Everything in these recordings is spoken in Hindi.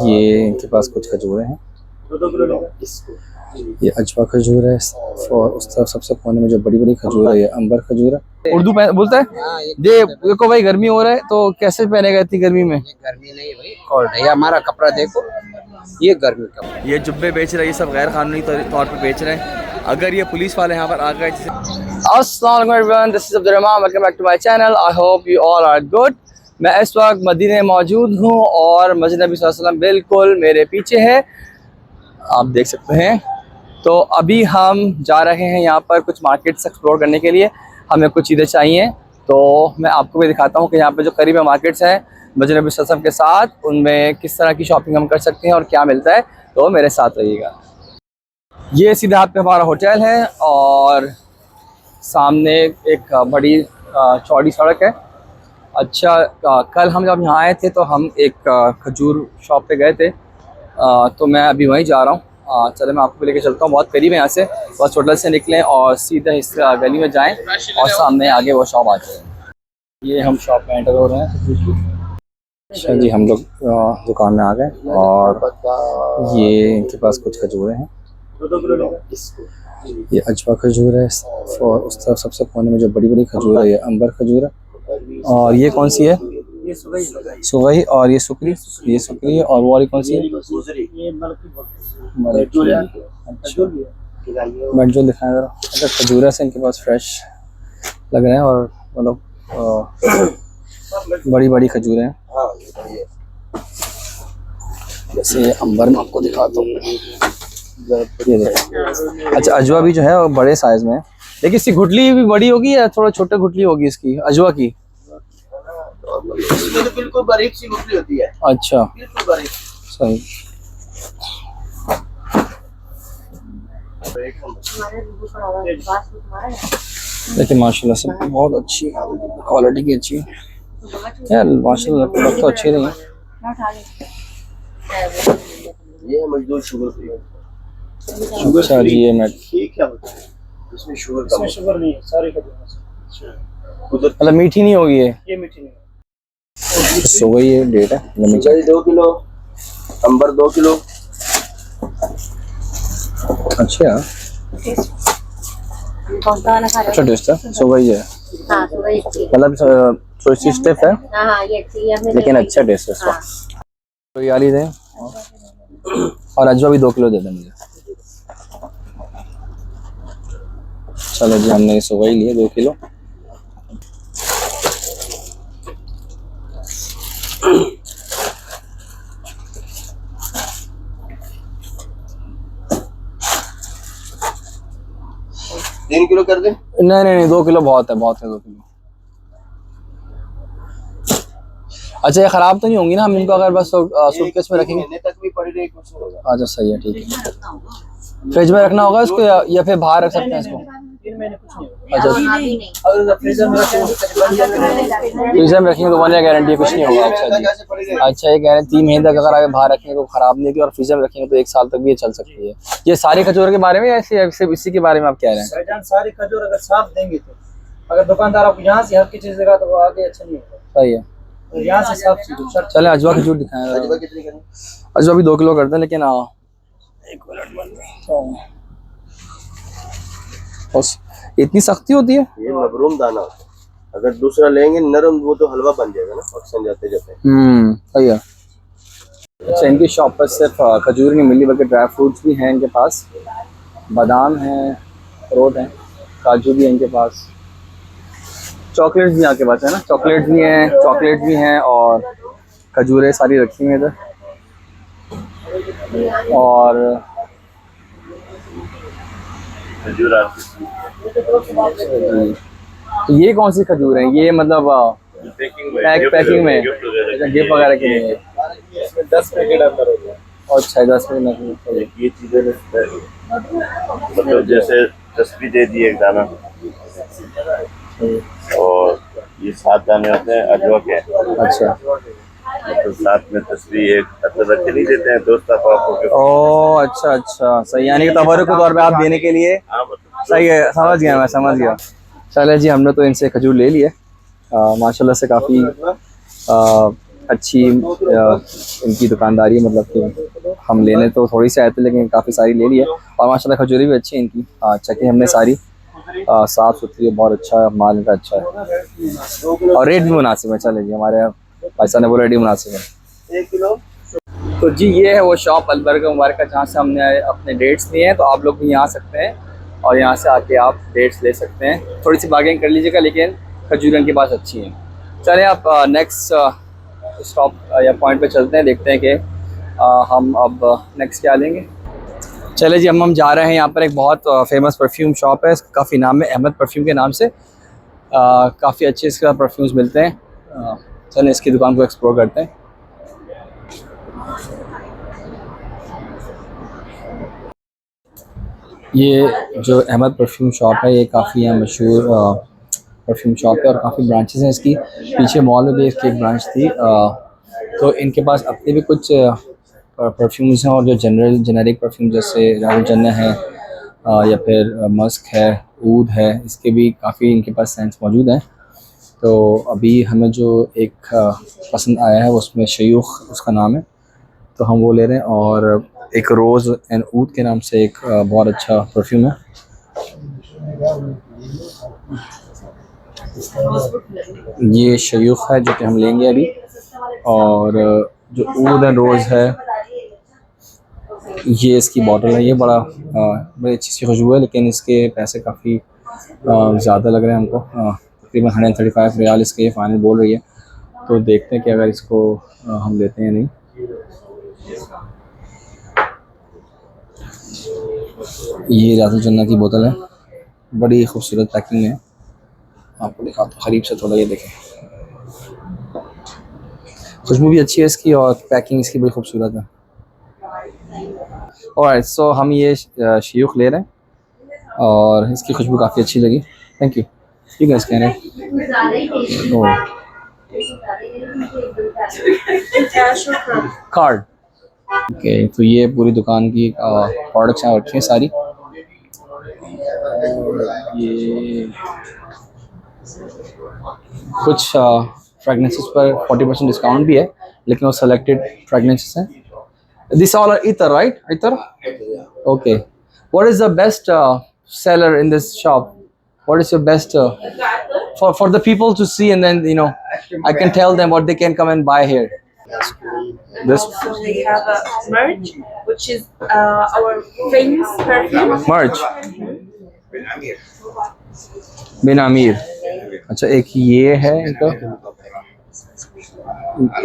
ये इनके पास कुछ खजूरें हैं। ये अजवा खजूर है और उस तरफ सबसे कोने में जो बड़ी बड़ी खजूर है ये अंबर खजूर है। उर्दू बोलता है। देखो भाई गर्मी हो रहा है तो कैसे पहनेगा इतनी गर्मी में? गर्मी नहीं भाई, कोल्ड है। हमारा कपड़ा देखो, ये गर्मी का। ये जुब्बे बेच रहे हैं, ये सब गैर कानूनी तौर पे बेच रहे हैं। अगर ये पुलिस वाले यहाँ पर आ गए, अस्सलाम वालेकुम everyone, this is Abdurrahman, welcome back to my channel. I hope you all are good. मैं इस वक्त मदीने में मौजूद हूँ और मस्जिद नबी सल्लल्लाहु अलैहि वसल्लम बिल्कुल मेरे पीछे है, आप देख सकते हैं। तो अभी हम जा रहे हैं यहाँ पर कुछ मार्केट्स एक्सप्लोर करने के लिए। हमें कुछ चीज़ें चाहिए तो मैं आपको भी दिखाता हूँ कि यहाँ पे जो करीब में मार्केट्स हैं मस्जिद नबी सल्लल्लाहु अलैहि वसल्लम के साथ, उनमें किस तरह की शॉपिंग हम कर सकते हैं और क्या मिलता है। तो मेरे साथ रहिएगा। ये सीधा हाथ पे हमारा होटल है और सामने एक बड़ी चौड़ी सड़क है। अच्छा, कल हम जब यहाँ आए थे तो हम एक खजूर शॉप पे गए थे, तो मैं अभी वहीं जा रहा हूँ। चलो मैं आपको लेके चलता हूँ, बहुत करीब है यहाँ से। बस होटल से निकलें और सीधे इस गली में जाएं और सामने आगे वो शॉप आ जाए। ये हम शॉप में एंटर हो रहे हैं। अच्छा जी, हम लोग दुकान में आ गए और ये इनके पास कुछ खजूरें हैं। ये अजवा खजूर है और उस तरफ सबसे कोने में जो बड़ी बड़ी खजूर है ये अंबर खजूर है। और ये कौन सी है? ये सुगई। और ये सुकरी, ये सुकरी है। और वो वाली कौन सी है? अच्छा, मेटजोल दिखाएं जरा। अच्छा, खजूर से इनके पास फ्रेश लग रहे हैं और मतलब बड़ी बड़ी खजूरें हैं। जैसे ये अंबर में आपको दिखाता हूँ, ये देखो। अच्छा, अजवा भी जो है वो बड़े साइज में है, लेकिन इसकी गुठली भी बड़ी होगी या थोड़ा छोटा गुठली होगी इसकी अजवा की? इसमें तो बिल्कुल बारीक सी गुठली होती है। अच्छा, बिल्कुल बारीक। सही। लेकिन माशाल्लाह से बहुत अच्छी क्वालिटी की, अच्छी है माशाल्लाह, तो अच्छी नहीं है। ये मजदूर शुगर फ्री। अच्छा जी, ये मैं क्या होता है इसमें? शुगर नहीं है, सारे मतलब मीठी नहीं होगी ये मीठी नहीं है। सो वही है डेट है। 2 किलो, अंबर 2 किलो। अच्छा, अच्छा टेस्ट है। सो वही है, मतलब थोड़ी सी स्टिफ है लेकिन अच्छा टेस्ट है इसका। तो ये वाली दें और अजवा भी 2 किलो दे दें मुझे। चलो जी, हमने सो वही लिए 2 किलो। तीन किलो कर दे? नहीं, 2 किलो बहुत है, बहुत है 2 किलो। अच्छा, ये खराब तो नहीं होंगी ना? हम इनको अगर बस सूटकेस में रखेंगे तक भी पड़ी रही, कुछ नहीं होगा। अच्छा, सही है, ठीक है। फ्रिज में रखना होगा इसको या फिर बाहर रख सकते हैं इसको? 3 महीने कुछ नहीं होगा। अच्छा, अगर फ्रीजर में रखेंगे फ्रीजर में रखेंगे तो 1 ईयर गारंटी, कुछ नहीं होगा। अच्छा जी, अच्छा, ये कह रहे हैं 3 महीने तक अगर आगे बाहर रखेंगे तो खराब नहीं होगी और फ्रीजर में रखेंगे तो 1 साल तक भी ये चल सकती है। ये सारी खजूर के बारे में या सिर्फ इसी के बारे में आप कह रहे हैं? सारी खजूर अगर साफ देंगे तो, अगर दुकानदार आपको यहाँ से हर की चीज देगा तो वो आगे अच्छा नहीं होगा। सही है, यहाँ से साफ चीज। चले अजवा खजूर दिखाएं। अजवा कितनी करें? अजवा भी 2 किलो कर दें, लेकिन 1 मिनट बंद। बस इतनी सख्ती होती है? ये मबरूम दाना होता है, अगर दूसरा लेंगे नरम वो तो हलवा बन जाएगा ना ऑक्सीजन जाते जाते। सही है। अच्छा, इनकी शॉप पर सिर्फ खजूर नहीं मिली बल्कि ड्राई फ्रूट्स भी हैं इनके पास। बादाम हैं, अखरोट हैं, काजू भी है इनके पास, चॉकलेट्स भी आपके पास है ना? चॉकलेट भी हैं और खजूरें सारी रखी हुई हैं इधर। और तो ये कौन सी खजूर है? ये मतलब पैकिंग में गिफ्ट वगैरह के लिए? 10 पैकेट अंदर हो गया। अच्छा, 10 पैकेट। ये चीजें मतलब जैसे तस्वीर दे दी एक दाना, और ये 7 दाने होते हैं अजवा के। अच्छा, तो साथ में तस्वीर एक रख के नहीं देते हैं दोस्त आपको। ओ अच्छा, सही, यानी कि तबरुक के तौर पे आप देने के लिए। सही है, समझ गया, मैं समझ गया। चले जी, हमने तो इनसे खजूर ले लिए। माशाल्लाह से काफ़ी अच्छी इनकी दुकानदारी है, मतलब कि हम लेने तो थोड़ी सी आए थे लेकिन काफ़ी सारी ले ली है। और माशाल्लाह खजूरी भी अच्छी है इनकी, चकी हमने सारी, साफ़ सुथरी है, बहुत अच्छा है, माल इनका अच्छा है और रेट भी मुनासिब है। चलेगी हमारे भाई ने बोला रेट भी मुनासिब है। 1 किलो। तो जी ये है वो शॉप अलबरगा मुबारक का, जहाँ से हमने अपने डेट्स लिए हैं। तो आप लोग भी यहाँ आ सकते हैं और यहाँ से आके आप डेट्स ले सकते हैं। थोड़ी सी बार्गेनिंग कर लीजिएगा, लेकिन खजूरन की बात अच्छी है। चलें आप नेक्स्ट स्टॉप या पॉइंट पे चलते हैं, देखते हैं कि हम अब नेक्स्ट क्या लेंगे। चले जी, हम जा रहे हैं। यहाँ पर एक बहुत फेमस परफ्यूम शॉप है, काफ़ी नाम है, अहमद परफ्यूम के नाम से। काफ़ी अच्छे इसका परफ्यूम्स मिलते हैं। चलें इसकी दुकान को एक्सप्लोर करते हैं। ये जो अहमद परफ्यूम शॉप है ये काफ़ी मशहूर परफ्यूम शॉप है और काफ़ी ब्रांचेस हैं इसकी। पीछे मॉल में भी इसकी एक ब्रांच थी। तो इनके पास अपने भी कुछ परफ्यूम्स हैं और जो जेनेरिक परफ्यूम जैसे राहुल जन्ना है या फिर मस्क है, ऊद है, इसके भी काफ़ी इनके पास सेंट्स मौजूद हैं। तो अभी हमें जो एक पसंद आया है उसमें शयूख उसका नाम है, तो हम वो ले रहे हैं। और एक रोज़ एंड ऊद के नाम से एक बहुत अच्छा परफ्यूम है। ये शयूख है जो कि हम लेंगे अभी। और जो ऊद एंड रोज़ है ये इसकी बॉटल है। ये बड़ी अच्छी सी खुशबू है, लेकिन इसके पैसे काफ़ी ज़्यादा लग रहे हैं हमको। तकरीबन 135 रियाल इसके ये फ़ाइनल बोल रही है। तो देखते हैं कि अगर इसको हम लेते हैं या नहीं। ये राहुल जन्ना की बोतल है, बड़ी खूबसूरत पैकिंग है। आपको दिखा तो करीब से थोड़ा, ये देखें, खुशबू भी अच्छी है इसकी और पैकिंग इसकी बड़ी खूबसूरत है। ऑलराइट, सो हम ये शयूख ले रहे हैं और इसकी खुशबू काफ़ी अच्छी लगी। Thank you. ठीक है, इसके कार्ड। ओके, तो ये पूरी दुकान की प्रोडक्ट्स यहाँ रखी हैं सारी। ये कुछ फ्रेगनेंसेस पर 40% डिस्काउंट भी है, लेकिन वो सेलेक्टेड फ्रेगनेंसेस हैं। These all are ether, right? Ether? Okay. What is the best seller in this shop? What is your best for the people to see, and then I can tell them what they can come and buy here. This So we have a merch, which is our famous perfume. merch. बिन आमिर। अच्छा, एक ये है इनका,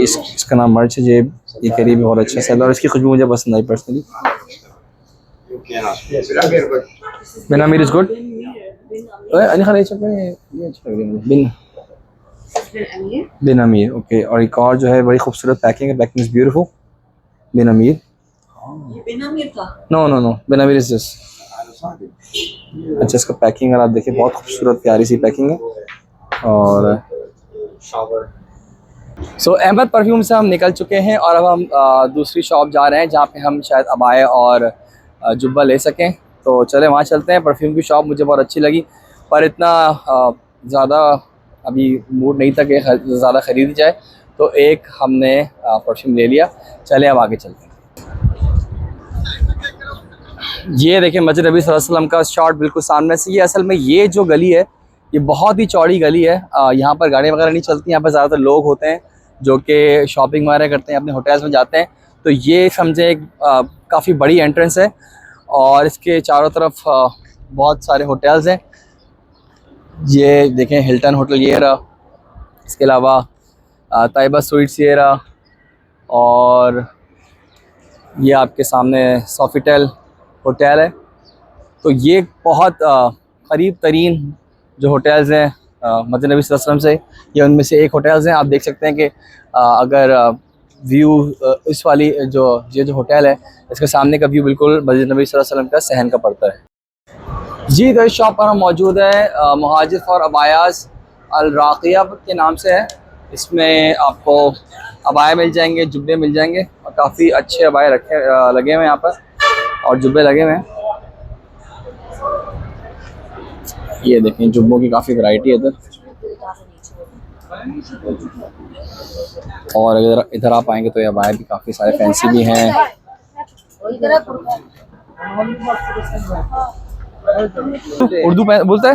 इसका नाम मर्च है। ये करीब बहुत अच्छा सेलर और इसकी खुशबू मुझे पसंद आई personally. Bin Amir is good. Bin Amir, okay. और एक और जो है बड़ी खूबसूरत पैकिंग है, packing is beautiful. Bin Amir, no no no, Bin Amir is this. अच्छा, इसका पैकिंग अगर आप देखिए बहुत खूबसूरत प्यारी सी पैकिंग है। और सो अहमद परफ्यूम से हम निकल चुके हैं और अब हम दूसरी शॉप जा रहे हैं जहाँ पे हम शायद अबाया और जुब्बा ले सकें। तो चले वहाँ चलते हैं। परफ्यूम की शॉप मुझे बहुत अच्छी लगी, पर इतना ज़्यादा अभी मूड नहीं था कि ज़्यादा ख़रीदी जाए, तो एक हमने परफ्यूम ले लिया। चले अब आगे चलते हैं। ये देखिए मस्जिद नबी सल्लल्लाहु अलैहि वसल्लम का शॉट बिल्कुल सामने से। ये असल में ये जो गली है ये बहुत ही चौड़ी गली है। यहाँ पर गाड़ियाँ वगैरह नहीं चलती। यहाँ पर ज़्यादातर लोग होते हैं जो कि शॉपिंग वगैरह करते हैं, अपने होटल्स में जाते हैं। तो ये समझे काफ़ी बड़ी एंट्रेंस है और इसके चारों तरफ बहुत सारे होटल्स हैं। ये देखें, हिल्टन होटल ये रहा, इसके अलावा ताइबा स्वीट्स ये रहा, और ये आपके सामने सोफिटेल होटल है। तो ये बहुत करीब तरीन जो होटल्स हैं मस्जिद नबी सल्लल्लाहु अलैहि वसल्लम से, ये उनमें से एक होटल्स हैं। आप देख सकते हैं कि अगर व्यू इस वाली ये जो होटल है इसके सामने का व्यू बिल्कुल मस्जिद नबी सल्लल्लाहु अलैहि वसल्लम का सहन का पड़ता है। जी, तो इस शॉप पर हम मौजूद है। मुहाजिर फॉर अबायास अल राक़िया के नाम से है। इसमें आपको अबाया मिल जाएंगे, जुब्बे मिल जाएंगे और काफ़ी अच्छे अबाया लगे हुए हैं यहाँ पर और जुब्बे लगे हुए हैं। ये देखें, जुब्बों की काफ़ी वैरायटी है इधर। और अगर इधर आप आएंगे तो ये अबाया भी काफ़ी सारे फैंसी भी हैं। उर्दू बोलता है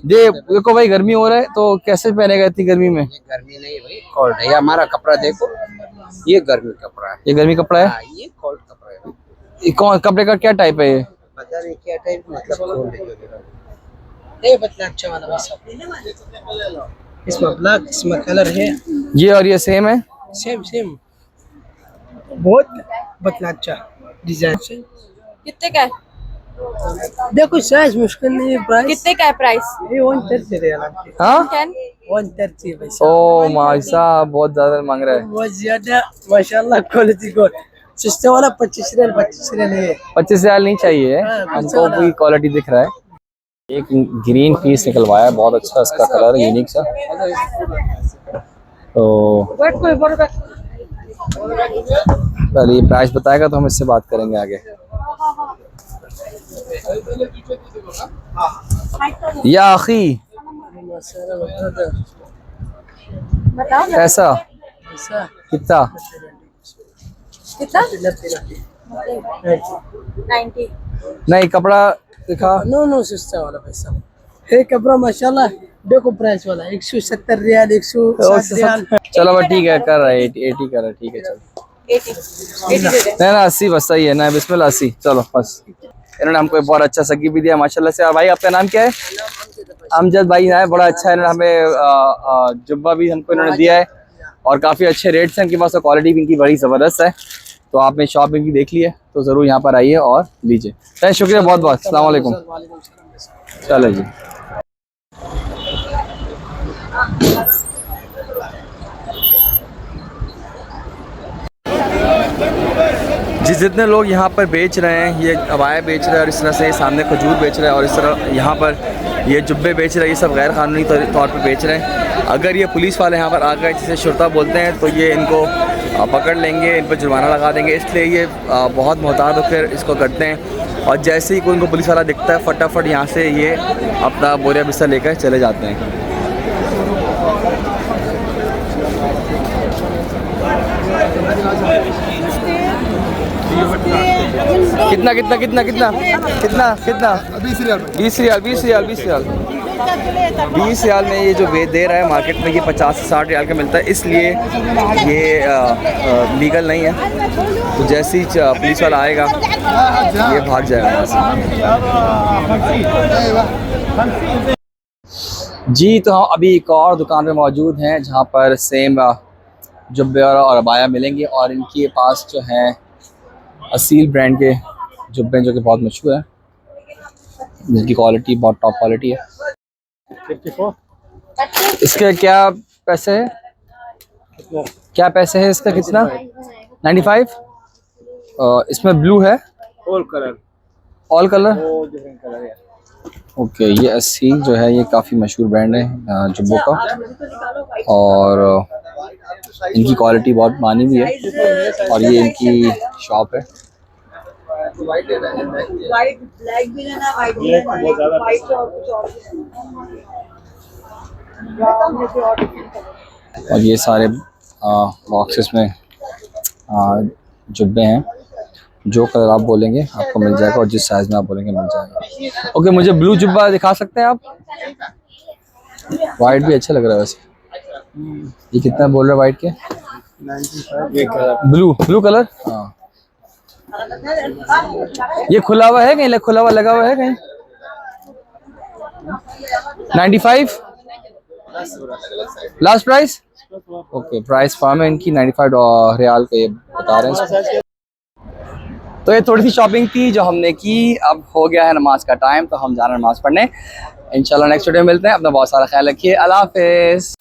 ये। देखो भाई गर्मी हो रहा है तो कैसे पहनेगा इतनी गर्मी में? गर्मी नहीं भाई, कोल्ड है। ये हमारा कपड़ा देखो, ये गर्मी कपड़ा है। ये गर्मी कपड़ा है? हाँ, ये कोल्ड कपड़ा है। ये कौन कपड़े का क्या टाइप है ये? पता नहीं क्या टाइप, मतलब कोल्ड है। ये बतला अच्छा वाला वैसा, इसमें ब्लैक, इसमें कलर है। ये और ये सेम है? सेम सेम, बहुत बतला अच्छा डिजाइन से। कितने का है? देखो साइज मुश्किल नहीं है, प्राइस कितने का है प्राइस? ये 130 रियाल आपके। हाँ 130 पैसा। ओ भाई साहब बहुत ज्यादा मांग रहा है। बहुत ज्यादा माशाल्लाह, क्वालिटी गुड। सस्ते वाला 25 रियाल, 25 रियाल है। 25 रियाल नहीं चाहिए हमको, भी क्वालिटी दिख रहा है। एक ग्रीन पीस निकलवाया है, बहुत अच्छा इसका कलर है, यूनिक सा। तो पहले ये प्राइस बताएगा तो हम इससे बात करेंगे आगे। या आखी कैसा कितना? कितना? 90। नहीं कपड़ा दिखा। नो सस्ता वाला पैसा है कपड़ा माशाल्लाह। देखो प्राइस वाला 170 रियाल, 160 रियाल। चलो भाई ठीक है, कर रहा है 80 कर रहा है, ठीक है चलो 80 दे दे। नहीं ना 80 बस सही है ना, बिस्मिल्लाह 80 चलो बस। इन्होंने हमको एक बहुत अच्छा सगी भी दिया माशाल्लाह से। और भाई आपका नाम क्या है? अमजद भाई है, बड़ा अच्छा है। इन्होंने हमें जुब्बा भी हमको इन्होंने दिया है और काफ़ी अच्छे रेट्स हैं इनके पास और क्वालिटी भी इनकी बड़ी ज़बरदस्त है। तो आपने शॉप इनकी देख ली है तो ज़रूर यहाँ पर आइए और लीजिए। थैंक शुक्रिया बहुत बहुत। अस्सलाम वालेकुम। चलो जी। जितने लोग यहाँ पर बेच रहे हैं, ये अबाया बेच रहे हैं और इस तरह से सामने खजूर बेच रहे हैं और इस तरह यहाँ पर ये जुब्बे बेच रहे हैं, ये सब गैर कानूनी तौर पर बेच रहे हैं। अगर ये पुलिस वाले यहाँ पर आ गए, जिसे शुरता बोलते हैं, तो ये इनको पकड़ लेंगे, इन पर जुर्माना लगा देंगे। इसलिए ये बहुत मोहतात होकर इसको करते हैं और जैसे ही कोई इनको पुलिस वाला दिखता है फटाफट यहाँ से ये अपना बोरिया बिस्तर लेकर चले जाते हैं। कितना कितना कितना कितना कितना कितना? 20 रियाल 20 रियाल 20 रियाल 20 रियाल 20 रियाल में ये जो दे रहा है मार्केट में, ये 50 से 60 रियाल का मिलता है, इसलिए ये लीगल नहीं है। तो जैसे ही पुलिस वाला आएगा ये भाग जाएगा यहाँ से। जी तो हम अभी एक और दुकान पे मौजूद हैं जहाँ पर सेम जुब्बे और अबाया मिलेंगे और इनके पास जो है असील ब्रांड के जुब्बे जो कि बहुत मशहूर है, जिनकी क्वालिटी बहुत टॉप क्वालिटी है। इसके क्या पैसे है? क्या पैसे है इसका? कितना? 95। इसमें ब्लू है, ऑल कलर। ओके ये असील जो है ये काफ़ी मशहूर ब्रांड है जुब्बों का और इनकी क्वालिटी बहुत मानी हुई है और ये इनकी शॉप है। और ये सारे बॉक्सेस में जुब्बे हैं, जो कलर आप बोलेंगे आपको मिल जाएगा और जिस साइज में आप बोलेंगे मिल जाएगा। ओके मुझे ब्लू जुब्बा दिखा सकते हैं आप? वाइट भी अच्छा लग रहा है वैसे। ये कितना बोल रहे हैं वाइट के? 95। Blue colour. हाँ ये खुला हुआ है कहीं? खुला हुआ लगा हुआ है कहीं? 95 लास्ट प्राइस। ओके प्राइस फार्म है इनकी 95 रियाल का ये बता रहे हैं। तो ये थोड़ी सी शॉपिंग थी जो हमने की। अब हो गया है नमाज का टाइम तो हम जा रहे हैं नमाज पढ़ने। इंशाल्लाह नेक्स्ट वीडियो में मिलते हैं। अपना बहुत सारा ख्याल रखिए। अल्लाह हाफिज़।